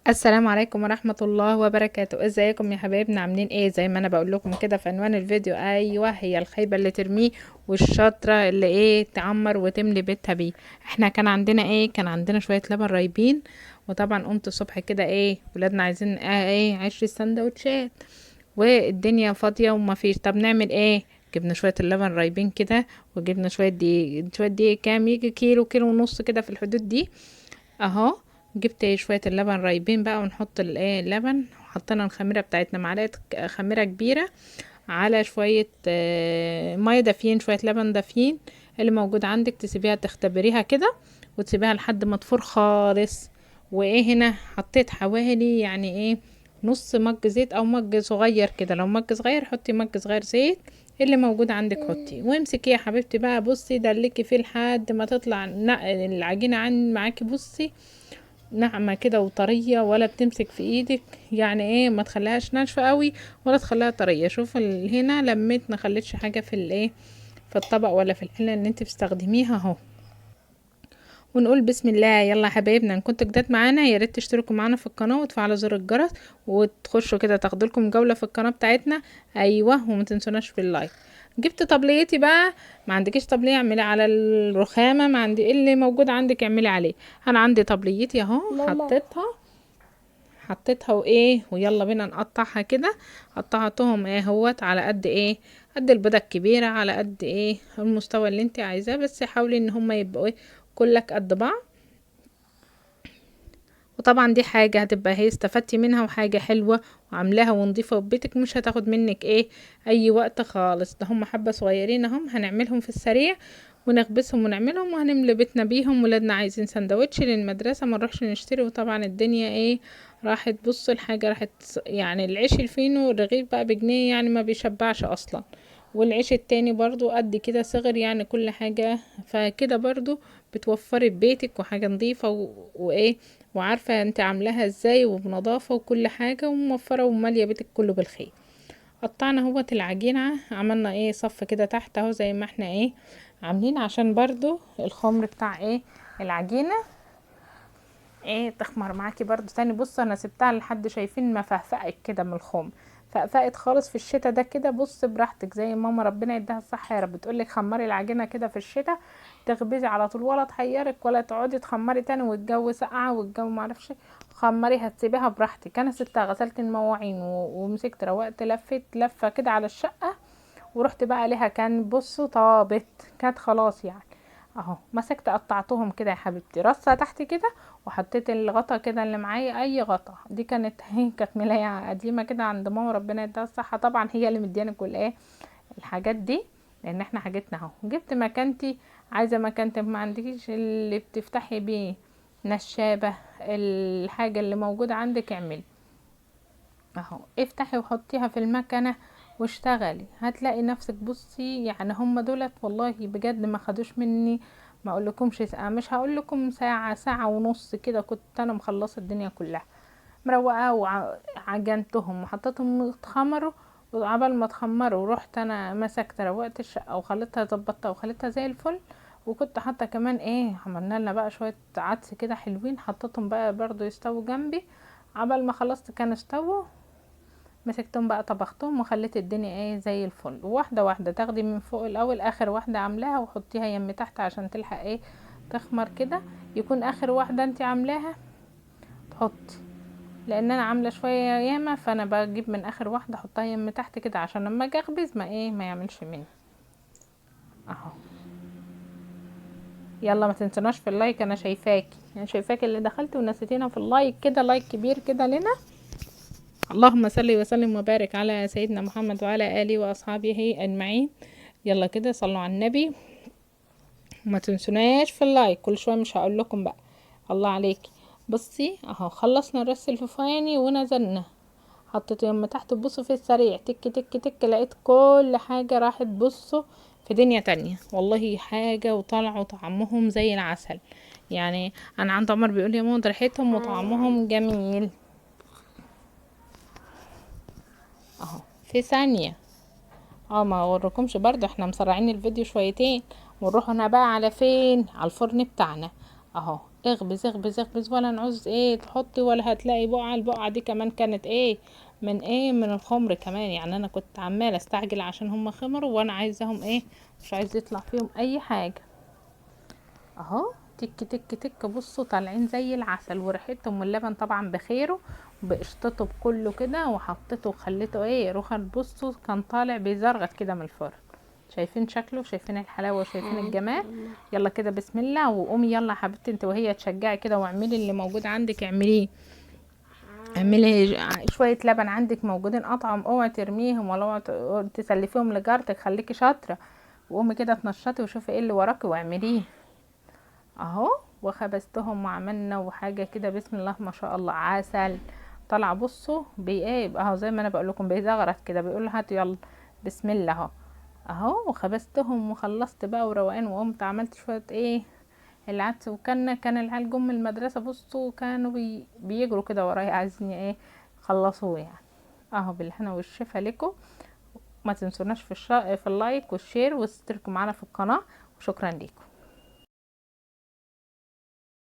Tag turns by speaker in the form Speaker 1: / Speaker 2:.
Speaker 1: السلام عليكم ورحمة الله وبركاته. ازيكم يا حبايبنا؟ عاملين ايه؟ زي ما انا بقول لكم كده في عنوان الفيديو، ايوه هي الخيبة اللي ترميه والشاطرة اللي تعمر وتملي بيتها بيه. احنا كان عندنا شوية لبن رايبين، وطبعا قمت الصبح كده ولادنا عايزين 20 سندوتشات، والدنيا فاضية وما فيش. طب نعمل ايه؟ جبنا شوية اللبن رايبين كده، وجبنا شوية دقيق كام، يجي كيلو كيلو ونص كده في الحدود دي اهو. جبت شوية اللبن رايبين بقى، ونحط اللبن، وحطينا الخميرة بتاعتنا، معلقة خميرة كبيرة على شوية مية دافيين، شوية لبن دافيين اللي موجود عندك، تسيبيها تختبريها كده وتسيبيها لحد ما تفور خالص. هنا حطيت حوالي نص مج زيت او مج صغير كده، لو مج صغير حطي مج صغير زيت، اللي موجود عندك حطي، وامسكي يا حبيبتي بقى، بصي دلكي فيه لحد ما تطلع العجينة عن معاكي، بصي ناعمة كده وطرية، ولا بتمسك في ايدك، ما تخليهاش ناشفة قوي ولا تخليها طرية. شوف هنا لميت، ما خليتش حاجة في في الطبق ولا في الحلة اللي انت بتستخدميها اهو. ونقول بسم الله. يلا يا حبايبنا، ان كنتوا جداد معانا يا ريت تشتركوا معانا في القناه وتفعلوا زر الجرس، وتخشوا كده تاخدوا لكم جوله في القناه بتاعتنا. ايوه، وما تنسوناش في اللايك. جبت طبليتي بقى، ما عندكيش طبليه اعملي على الرخامه، ما عندي اللي موجود عندك اعملي عليه. انا عندي طبليتي اهو، حطيتها ويلا بينا نقطعها كده. قطعتهم اهوت على قد قد البيضه الكبيره، على قد المستوى اللي انت عايزاه، بس حاولي ان هما يبقوا كلك قد بعض. وطبعا دي حاجة هتبقى هي استفدتي منها، وحاجة حلوة وعاملاها ونضيفة، وبيتك مش هتاخد منك اي وقت خالص. ده هم حبة صغيرين اهم، هنعملهم في السريع ونخبزهم ونعملهم وهنملي بيتنا بيهم. ولادنا عايزين سندوتش للمدرسة، ما نروحش نشتري، وطبعا الدنيا راحت. بص الحاجة راحت، يعني العيش الفينو الرغيف بقى بجنيه، يعني ما بيشبعش اصلا، والعيش التاني برضو قد كده صغر، يعني كل حاجة فكده برضو بتوفري ببيتك، وحاجة نظيفة وعارفة انت عاملاها ازاي وبنظافة وكل حاجة، وموفرة ومالية بيتك كله بالخير. قطعنا هوت العجينة، عملنا صف كده تحت اهو، زي ما احنا عاملين، عشان برضو الخمر بتاع العجينة تخمر معاكي برضو تاني. بص انا سبتها لحد شايفين ما فهفقت كده من الخمر، فقفقت خالص في الشتاء ده كده. بص براحتك زي ماما ربنا يديها الصحة يا رب، تقولك خمري العجينة كده في الشتاء، تخبزي على طول، ولا تحيرك ولا تقعدي تخمري تاني والجو ساقعة والجو معرفش. خمري هتسيبيها براحتك. انا سبتها، غسلت المواعين ومسكت روقت، لفت لفة كده على الشقة، ورحت بقى عليها، كان بصوا طابت، كانت خلاص يعني اهو. مسكت قطعتهم كده يا حبيبتي رصة تحت كده، وحطيت الغطا كده اللي معايا، اي غطا، دي كانت هي كانت ملاية قديمة كده عند ماما ربنا يديها الصحة، طبعا هي اللي مدياني كل الحاجات دي، لان احنا حاجتنا اهو. جبت مكانتي، عايزة مكانتي، ما عندكيش اللي بتفتحي بيه نشابة، الحاجة اللي موجودة عندك اعملي اهو، افتحي وحطيها في المكنة واشتغلي، هتلاقي نفسك. بصي يعني هم دولت والله بجد ما خدوش مني، ما اقولكمش ساعة، مش هقولكم ساعة، ساعة ونص كده كنت انا مخلصة الدنيا كلها، مروقة وعجنتهم وحطيتهم يتخمروا. وعبال ما اتخمروا رحت انا مسكت روقت الشقة وخليتها ظبطتها وخليتها زي الفل. وكنت حاطه كمان عملنا لنا بقى شويه عدس كده حلوين، حطيتهم بقى برضو يستووا جنبي. عبال ما خلصت كانوا استووا، مسكتهم بقى طبختهم وخليت الدنيا زي الفل. واحده واحده تاخدي من فوق الاول، اخر واحده عاملاها وحطيها يم تحت عشان تلحق تخمر كده. يكون اخر واحده انت عاملاها تحطي، لان انا عامله شويه ياما، فانا بجيب من اخر واحده احطها يم تحت كده، عشان لما اجي اخبز ما يعملش مني اهو. يلا ما تنسوناش في اللايك، انا شايفاكي، يعني شايفاكي اللي دخلت ونسيتينا في اللايك كده، لايك كبير كده لنا. اللهم صل وسلم وبارك على سيدنا محمد وعلى اله واصحابه اجمعين. يلا كده صلوا على النبي، وما تنسوناش في اللايك كل شويه، مش هقول لكم بقى الله عليكي. بصي اهو خلصنا الرص الفوفاني ونزلنا، حطيت يوم تحت. تبصوا في السريع تك تك تك، لقيت كل حاجه راحت. بصوا في دنيا تانية والله، حاجه وطلعوا طعمهم زي العسل. يعني انا عند عمر بيقول يا ماما ريحتهم وطعمهم جميل اهو في ثانيه. ما اوريكمش برضو، احنا مسرعين الفيديو شويتين، ونروح هنا بقى على فين، على الفرن بتاعنا اهو. اخبز اخبز اخبز، ولا نعوز ايه تحطي، ولا هتلاقي بقعة. البقعة دي كمان كانت ايه، من ايه، من الخمر كمان. يعني انا كنت عمالة استعجل عشان هم خمروا، وانا عايزاهم ايه، مش عايز يطلع فيهم اي حاجة. اهو تك تك تك، بصوا طالعين زي العسل، وريحتهم واللبن طبعا بخيره بقشطته بكله كده، وحطيته وخليته ايه رخن. بصوا كان طالع بيزرغط كده من الفرن. شايفين شكله، شايفين الحلاوه، وشايفين الجمال. يلا كده بسم الله، وقومي يلا يا حبيبتي انت وهي تشجعي كده، واعملي اللي موجود عندك اعمليه. اعملي شويه لبن عندك موجودين اطعم، اوعي ترميهم، ولا اوعي تسلفيهم لجارتك، خليكي شاطره. وقومي كده اتنشطي وشوفي ايه اللي وراكي واعمليه. اهو وخبزتهم وعملنا وحاجه كده بسم الله ما شاء الله عسل. طلع بصوا ايه اهو، زي ما انا بقول لكم بيزغرت كده، بيقول هات يلا بسم الله اهو. اهو وخبزتهم وخلصت بقى وروقان، وقمت عملت شويه ايه العدس. كان العيال جم من المدرسه، بصوا كانوا بيجروا كده ورايا عايزين ايه خلصوه يعني. اهو بالهنا والشفا لكم. ما تنسوناش في اللايك والشير، واشتركوا معنا في القناه، وشكرا لكم.